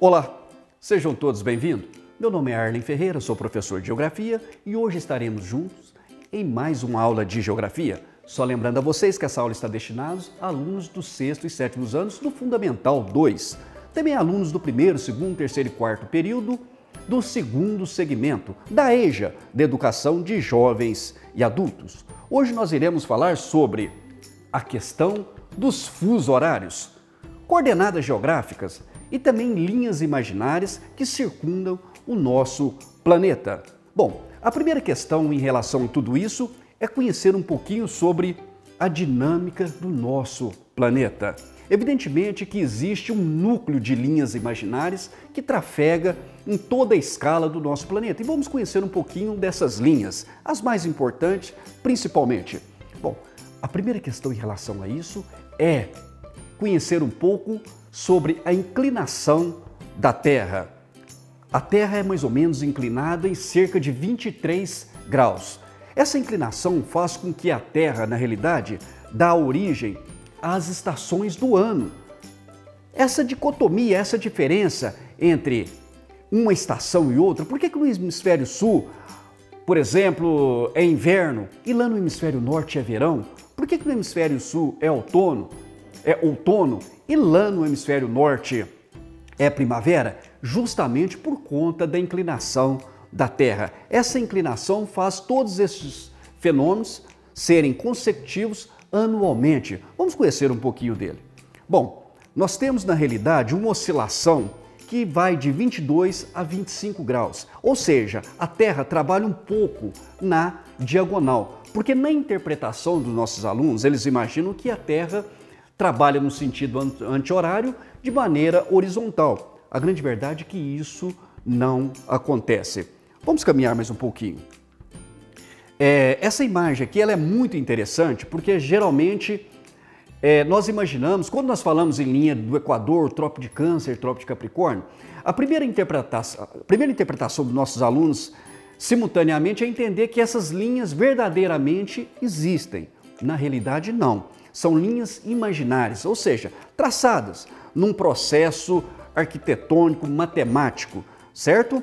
Olá, sejam todos bem-vindos. Meu nome é Arlen Ferreira, sou professor de Geografia e hoje estaremos juntos em mais uma aula de Geografia. Só lembrando a vocês que essa aula está destinada a alunos dos 6º e 7º anos do Fundamental 2. Também alunos do 1º, 2º, 3º e 4º período do 2º segmento da EJA, de Educação de Jovens e Adultos. Hoje nós iremos falar sobre a questão dos fusos horários, coordenadas geográficas e também linhas imaginárias que circundam o nosso planeta. Bom, a primeira questão em relação a tudo isso é conhecer um pouquinho sobre a dinâmica do nosso planeta. Evidentemente que existe um núcleo de linhas imaginárias que trafega em toda a escala do nosso planeta. E vamos conhecer um pouquinho dessas linhas, as mais importantes principalmente. Bom, a primeira questão em relação a isso é conhecer um pouco sobre a inclinação da Terra. A Terra é mais ou menos inclinada em cerca de 23 graus. Essa inclinação faz com que a Terra, na realidade, dá origem às estações do ano. Essa dicotomia, essa diferença entre uma estação e outra, por que no hemisfério sul, por exemplo, é inverno e lá no hemisfério norte é verão? Por que no hemisfério sul é outono e lá no hemisfério norte é primavera? Justamente por conta da inclinação da Terra. Essa inclinação faz todos esses fenômenos serem consecutivos anualmente. Vamos conhecer um pouquinho dele. Bom, nós temos na realidade uma oscilação que vai de 22 a 25 graus, ou seja, a Terra trabalha um pouco na diagonal, porque na interpretação dos nossos alunos, eles imaginam que a Terra trabalha no sentido anti-horário de maneira horizontal. A grande verdade é que isso não acontece. Vamos caminhar mais um pouquinho. Essa imagem aqui ela é muito interessante porque geralmente nós imaginamos, quando nós falamos em linha do Equador, Trópico de Câncer, Trópico de Capricórnio, a primeira interpretação dos nossos alunos simultaneamente é entender que essas linhas verdadeiramente existem. Na realidade, não. São linhas imaginárias, ou seja, traçadas num processo arquitetônico, matemático, certo?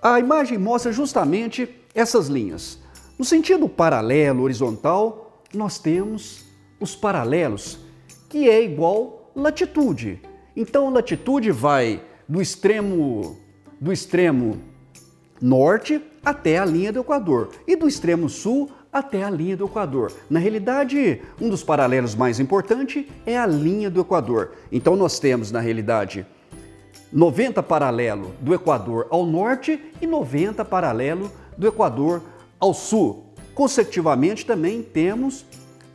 A imagem mostra justamente essas linhas. No sentido paralelo, horizontal, nós temos os paralelos, que é igual latitude. Então, a latitude vai do extremo norte até a linha do Equador e do extremo sul até a linha do Equador. Na realidade, um dos paralelos mais importantes é a linha do Equador. Então, nós temos, na realidade, 90 paralelo do Equador ao norte e 90 paralelo do Equador ao sul. Consecutivamente, também temos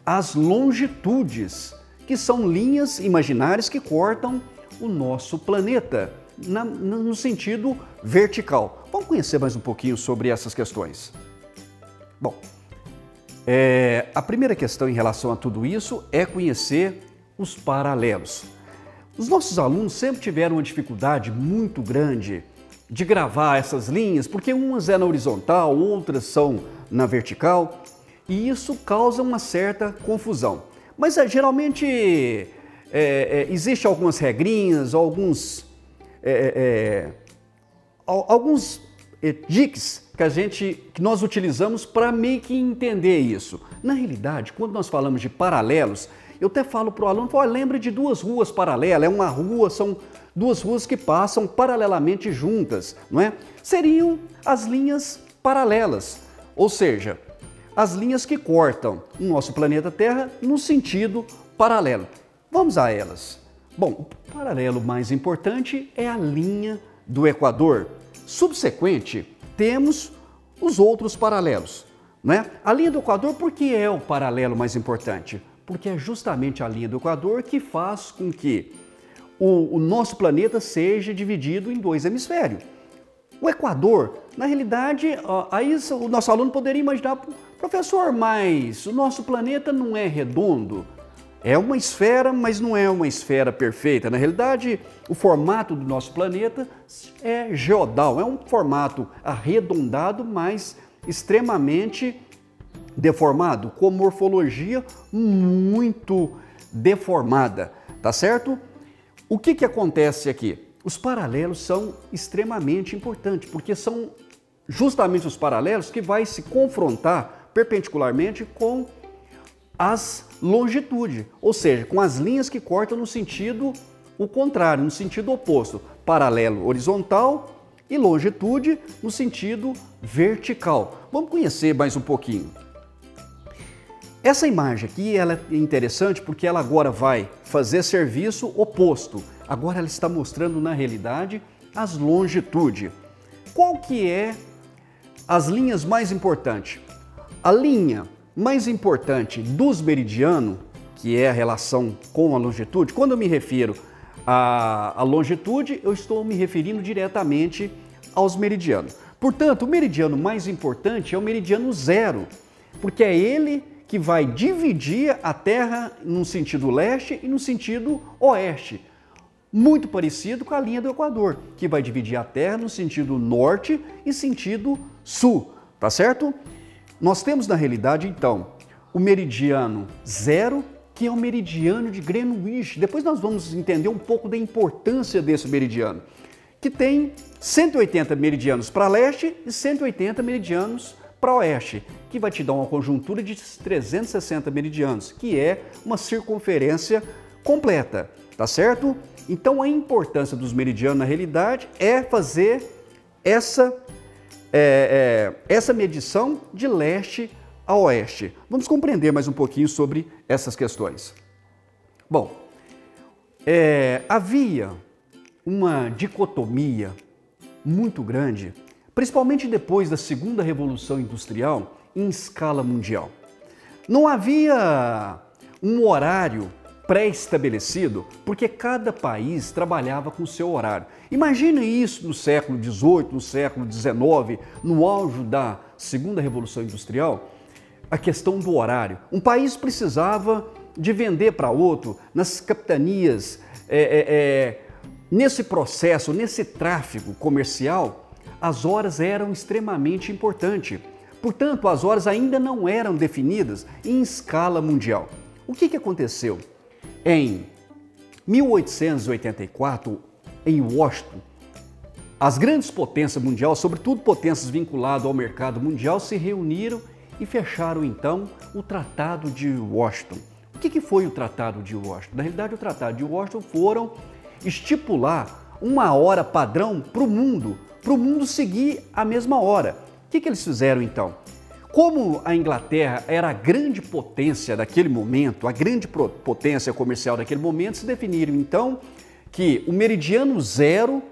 as longitudes, que são linhas imaginárias que cortam o nosso planeta no sentido vertical. Vamos conhecer mais um pouquinho sobre essas questões. Bom, a primeira questão em relação a tudo isso é conhecer os paralelos. Os nossos alunos sempre tiveram uma dificuldade muito grande de gravar essas linhas, porque umas é na horizontal, outras são na vertical, e isso causa uma certa confusão. Mas geralmente existe algumas regrinhas, alguns diques que nós utilizamos para meio que entender isso. Na realidade, quando nós falamos de paralelos, eu até falo para o aluno, lembra de duas ruas paralelas, são duas ruas que passam paralelamente juntas, não é? Seriam as linhas paralelas, ou seja, as linhas que cortam o nosso planeta Terra no sentido paralelo. Vamos a elas. Bom, o paralelo mais importante é a linha do Equador. Subsequente, temos os outros paralelos, né? A linha do Equador, por que é o paralelo mais importante? Porque é justamente a linha do Equador que faz com que o nosso planeta seja dividido em dois hemisférios. O Equador, na realidade, aí o nosso aluno poderia imaginar, professor, mas o nosso planeta não é redondo? É uma esfera, mas não é uma esfera perfeita. Na realidade, o formato do nosso planeta é geodal, é um formato arredondado, mas extremamente deformado, com morfologia muito deformada, tá certo? O que acontece aqui? Os paralelos são extremamente importantes, porque são justamente os paralelos que vai se confrontar perpendicularmente com as longitudes, ou seja, com as linhas que cortam no sentido o contrário, no sentido oposto, paralelo horizontal e longitude no sentido vertical. Vamos conhecer mais um pouquinho. Essa imagem aqui ela é interessante porque ela agora vai fazer serviço oposto. Agora ela está mostrando na realidade as longitudes. Qual que é as linhas mais importantes? A linha mais importante dos meridianos, que é a relação com a longitude, quando eu me refiro à longitude, eu estou me referindo diretamente aos meridianos. Portanto, o meridiano mais importante é o meridiano zero, porque é ele que vai dividir a Terra no sentido leste e no sentido oeste. Muito parecido com a linha do Equador, que vai dividir a Terra no sentido norte e sentido sul, tá certo? Nós temos na realidade, então, o meridiano zero, que é o meridiano de Greenwich. Depois nós vamos entender um pouco da importância desse meridiano, que tem 180 meridianos para leste e 180 meridianos para oeste, que vai te dar uma conjuntura de 360 meridianos, que é uma circunferência completa, tá certo? Então a importância dos meridianos na realidade é fazer essa medição de leste a oeste. Vamos compreender mais um pouquinho sobre essas questões. Bom, havia uma dicotomia muito grande, principalmente depois da segunda revolução industrial, em escala mundial. Não havia um horário pré-estabelecido, porque cada país trabalhava com o seu horário. Imagine isso no século XVIII, no século XIX, no auge da segunda revolução industrial, a questão do horário. Um país precisava de vender para outro, nas capitanias, nesse processo, nesse tráfego comercial, as horas eram extremamente importantes. Portanto, as horas ainda não eram definidas em escala mundial. O que aconteceu? Em 1884, em Washington, as grandes potências mundiais, sobretudo potências vinculadas ao mercado mundial, se reuniram e fecharam então o Tratado de Washington. O que foi o Tratado de Washington? Na realidade, o Tratado de Washington foram estipular uma hora padrão para o mundo seguir a mesma hora. O que eles fizeram então? Como a Inglaterra era a grande potência daquele momento, a grande potência comercial daquele momento, se definiram então que o meridiano zero,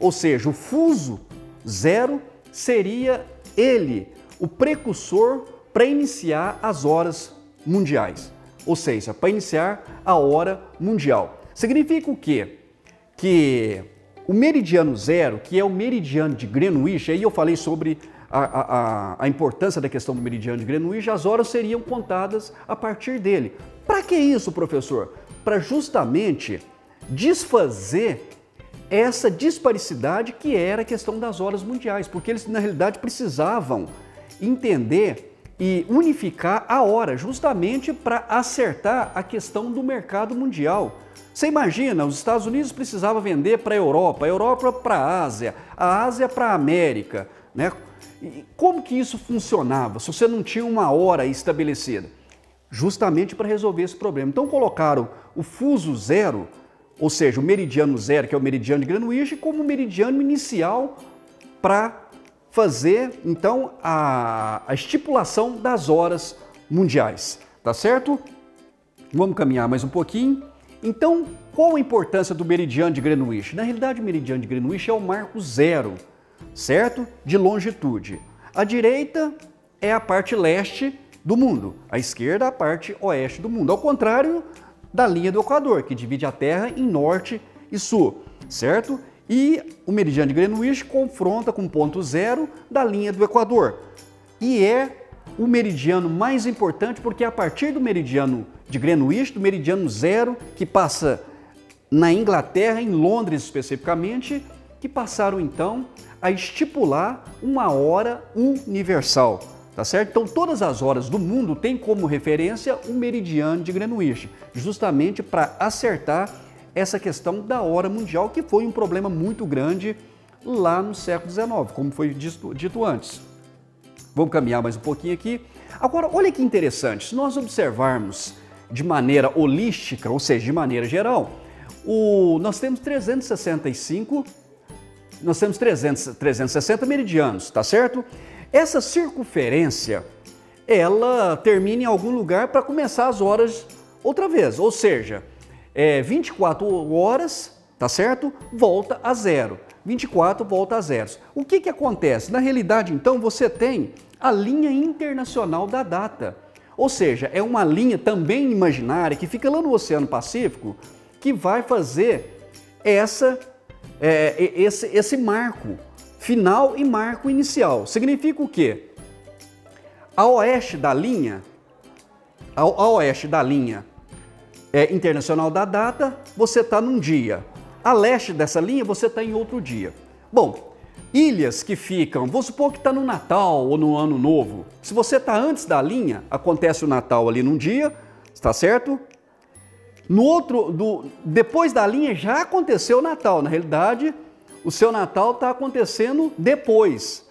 ou seja, o fuso zero, seria ele, o precursor para iniciar as horas mundiais, ou seja, para iniciar a hora mundial. Significa o quê? Que o meridiano zero, que é o meridiano de Greenwich, aí eu falei sobre a importância da questão do meridiano de Greenwich, as horas seriam contadas a partir dele. Para que isso, professor? Para justamente desfazer essa disparicidade que era a questão das horas mundiais, porque eles na realidade precisavam entender e unificar a hora, justamente para acertar a questão do mercado mundial. Você imagina, os Estados Unidos precisavam vender para a Europa para a Ásia para a América, né? E como que isso funcionava se você não tinha uma hora estabelecida? Justamente para resolver esse problema. Então colocaram o fuso zero, ou seja, o meridiano zero, que é o meridiano de Greenwich, como meridiano inicial para fazer, então, a estipulação das horas mundiais, tá certo? Vamos caminhar mais um pouquinho. Então, qual a importância do meridiano de Greenwich? Na realidade, o meridiano de Greenwich é o marco zero, certo? De longitude. A direita é a parte leste do mundo, a esquerda a parte oeste do mundo, ao contrário da linha do Equador, que divide a Terra em norte e sul, certo? E o meridiano de Greenwich confronta com o ponto zero da linha do Equador. E é o meridiano mais importante porque é a partir do meridiano de Greenwich, do meridiano zero, que passa na Inglaterra, em Londres especificamente, que passaram então a estipular uma hora universal, tá certo? Então todas as horas do mundo têm como referência o meridiano de Greenwich, justamente para acertar essa questão da hora mundial, que foi um problema muito grande lá no século XIX, como foi dito antes. Vamos caminhar mais um pouquinho aqui. Agora, olha que interessante, se nós observarmos de maneira holística, ou seja, de maneira geral, nós temos 360 meridianos, tá certo? Essa circunferência, ela termina em algum lugar para começar as horas outra vez, ou seja, 24 horas, tá certo? Volta a zero. 24 volta a zero. O que acontece? Na realidade, então, você tem a linha internacional da data. Ou seja, é uma linha também imaginária que fica lá no Oceano Pacífico que vai fazer esse marco final e marco inicial. Significa o quê? A oeste da linha internacional da data, você está num dia. A leste dessa linha, você está em outro dia. Bom, ilhas que ficam, vou supor que está no Natal ou no Ano Novo. Se você está antes da linha, acontece o Natal ali num dia, está certo? Depois da linha já aconteceu o Natal. Na realidade, o seu Natal está acontecendo depois.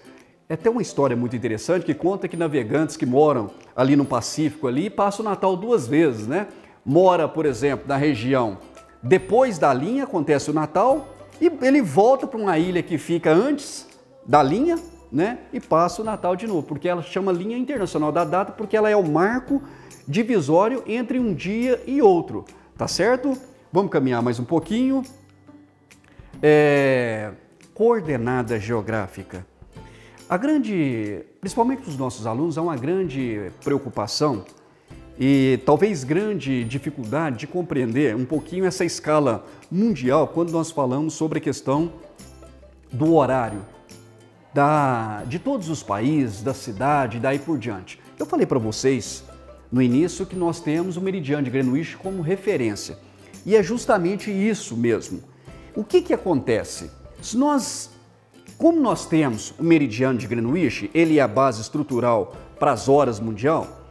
É até uma história muito interessante que conta que navegantes que moram ali no Pacífico ali passam o Natal duas vezes, né? Mora, por exemplo, na região depois da linha, acontece o Natal, e ele volta para uma ilha que fica antes da linha, né? E passa o Natal de novo, porque ela chama linha internacional da data, porque ela é o marco divisório entre um dia e outro, tá certo? Vamos caminhar mais um pouquinho. Coordenada geográfica. Principalmente para os nossos alunos, há uma grande preocupação e talvez grande dificuldade de compreender um pouquinho essa escala mundial quando nós falamos sobre a questão do horário de todos os países, da cidade e daí por diante. Eu falei para vocês no início que nós temos o meridiano de Greenwich como referência e é justamente isso mesmo. O que acontece? Como nós temos o meridiano de Greenwich, ele é a base estrutural para as horas mundial.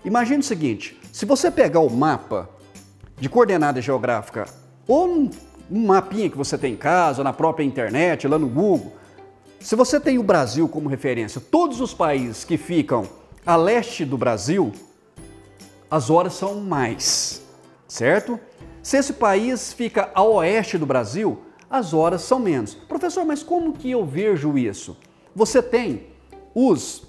Imagine o seguinte, se você pegar o mapa de coordenada geográfica ou um mapinha que você tem em casa, ou na própria internet, lá no Google, se você tem o Brasil como referência, todos os países que ficam a leste do Brasil, as horas são mais, certo? Se esse país fica a oeste do Brasil, as horas são menos. Professor, mas como que eu vejo isso? Você tem os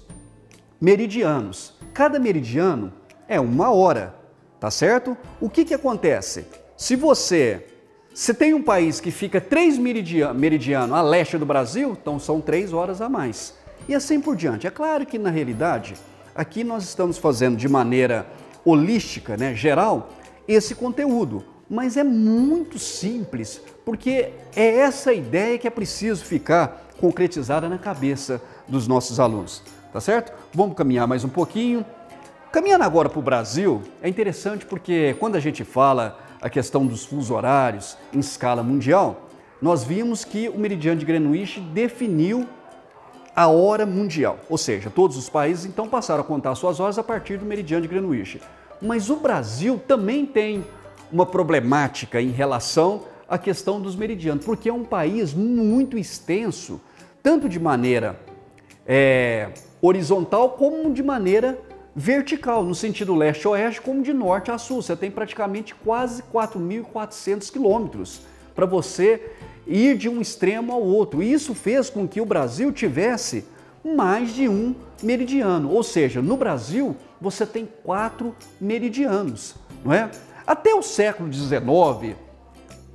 meridianos. Cada meridiano é uma hora, tá certo? O que acontece? Se tem um país que fica 3 meridianos a leste do Brasil, então são 3 horas a mais. E assim por diante. É claro que na realidade, aqui nós estamos fazendo de maneira holística, né, geral, esse conteúdo. Mas é muito simples, porque é essa ideia que é preciso ficar concretizada na cabeça dos nossos alunos. Tá certo? Vamos caminhar mais um pouquinho. Caminhando agora para o Brasil, é interessante porque quando a gente fala a questão dos fusos horários em escala mundial, nós vimos que o meridiano de Greenwich definiu a hora mundial. Ou seja, todos os países então passaram a contar suas horas a partir do meridiano de Greenwich. Mas o Brasil também tem uma problemática em relação à questão dos meridianos, porque é um país muito extenso, tanto de maneira horizontal como de maneira vertical, no sentido leste-oeste, como de norte a sul. Você tem praticamente quase 4.400 quilômetros para você ir de um extremo ao outro. E isso fez com que o Brasil tivesse mais de um meridiano, ou seja, no Brasil você tem 4 meridianos, não é? Até o século XIX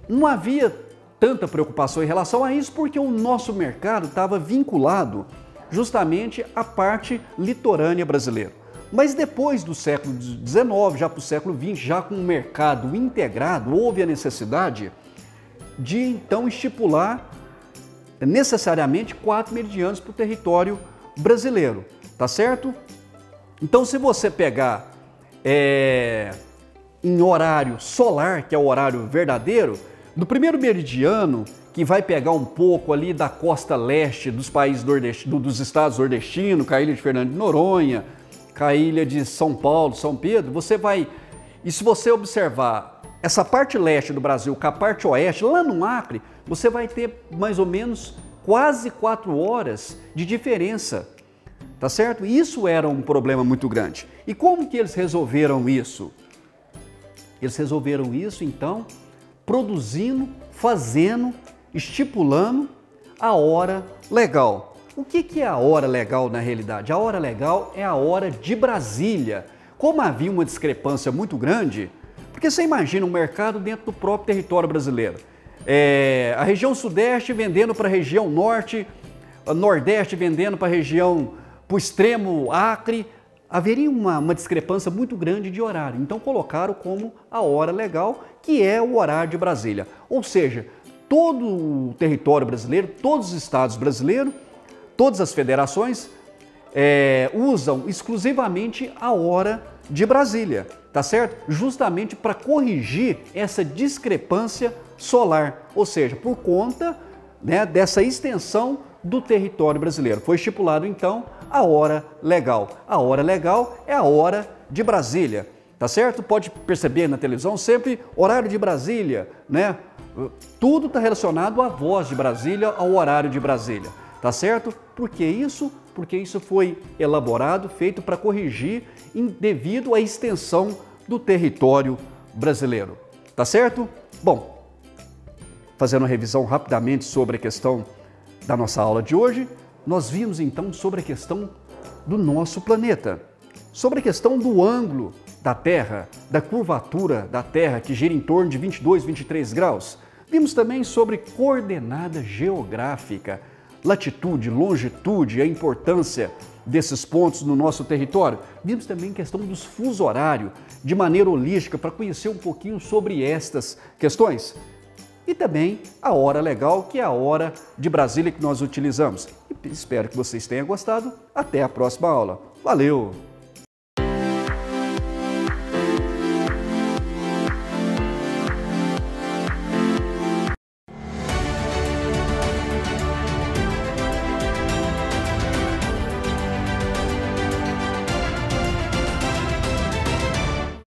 não havia tanta preocupação em relação a isso, porque o nosso mercado estava vinculado justamente à parte litorânea brasileira. Mas depois do século XIX, já para o século XX, já com o mercado integrado, houve a necessidade de então estipular necessariamente 4 meridianos para o território brasileiro, tá certo? Então, se você pegar em horário solar, que é o horário verdadeiro, do primeiro meridiano, que vai pegar um pouco ali da costa leste dos países dos estados nordestinos, com a ilha de Fernando de Noronha, com a ilha de São Paulo, São Pedro, você vai... E se você observar essa parte leste do Brasil com a parte oeste, lá no Acre, você vai ter mais ou menos quase 4 horas de diferença, tá certo? Isso era um problema muito grande. E como que eles resolveram isso? Eles resolveram isso, então, produzindo, fazendo, estipulando a hora legal. O que é a hora legal na realidade? A hora legal é a hora de Brasília. Como havia uma discrepância muito grande, porque você imagina um mercado dentro do próprio território brasileiro. A região sudeste vendendo para a região norte, a nordeste vendendo para a região, para o extremo Acre, haveria uma discrepância muito grande de horário. Então colocaram como a hora legal, que é o horário de Brasília. Ou seja, todo o território brasileiro, todos os estados brasileiros, todas as federações usam exclusivamente a hora de Brasília, tá certo? Justamente para corrigir essa discrepância solar, ou seja, por conta, né, dessa extensão do território brasileiro. Foi estipulado então a hora legal. A hora legal é a hora de Brasília, tá certo? Pode perceber na televisão sempre horário de Brasília, né? Tudo está relacionado à voz de Brasília, ao horário de Brasília, tá certo? Por que isso? Porque isso foi elaborado, feito para corrigir devido à extensão do território brasileiro, tá certo? Bom, fazendo uma revisão rapidamente sobre a questão da nossa aula de hoje, nós vimos então sobre a questão do nosso planeta, sobre a questão do ângulo da Terra, da curvatura da Terra, que gira em torno de 22, 23 graus. Vimos também sobre coordenada geográfica, latitude, longitude, a importância desses pontos no nosso território. Vimos também questão dos fusos horários, de maneira holística, para conhecer um pouquinho sobre estas questões. E também a hora legal, que é a hora de Brasília que nós utilizamos. E espero que vocês tenham gostado. Até a próxima aula. Valeu!